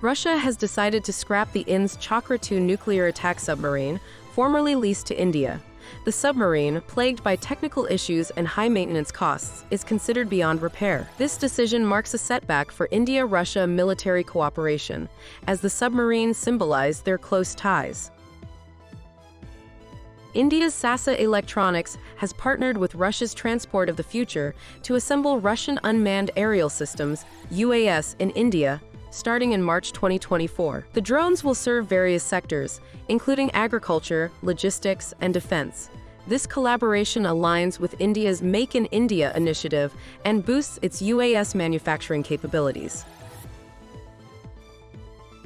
Russia has decided to scrap the IN's Chakra-II nuclear attack submarine, formerly leased to India. The submarine, plagued by technical issues and high maintenance costs, is considered beyond repair. This decision marks a setback for India-Russia military cooperation, as the submarine symbolized their close ties. India's Sasaa Electronics has partnered with Russia's Transport of the Future to assemble Russian unmanned aerial systems, UAS, in India, starting in March 2024. The drones will serve various sectors, including agriculture, logistics, and defense. This collaboration aligns with India's Make in India initiative and boosts its UAS manufacturing capabilities.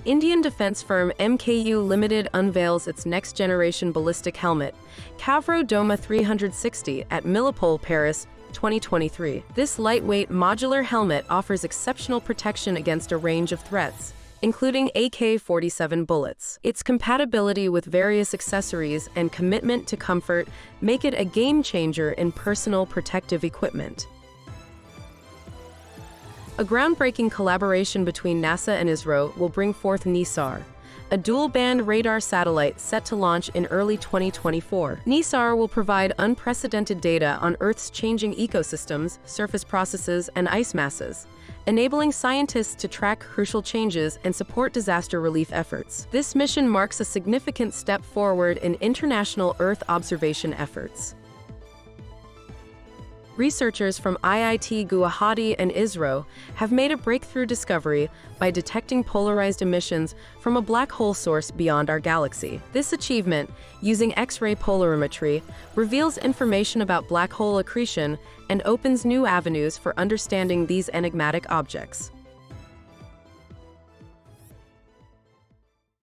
Indian defense firm MKU Limited unveils its next-generation ballistic helmet, Kavro Doma 360, at Milipol, Paris, 2023. This lightweight, modular helmet offers exceptional protection against a range of threats, including AK-47 bullets. Its compatibility with various accessories and commitment to comfort make it a game-changer in personal protective equipment. A groundbreaking collaboration between NASA and ISRO will bring forth NISAR, a dual-band radar satellite set to launch in early 2024. NISAR will provide unprecedented data on Earth's changing ecosystems, surface processes, and ice masses, enabling scientists to track crucial changes and support disaster relief efforts. This mission marks a significant step forward in international Earth observation efforts. Researchers from IIT-Guwahati and ISRO have made a breakthrough discovery by detecting polarized emissions from a black hole source beyond our galaxy. This achievement, using X-ray polarimetry, reveals information about black hole accretion and opens new avenues for understanding these enigmatic objects.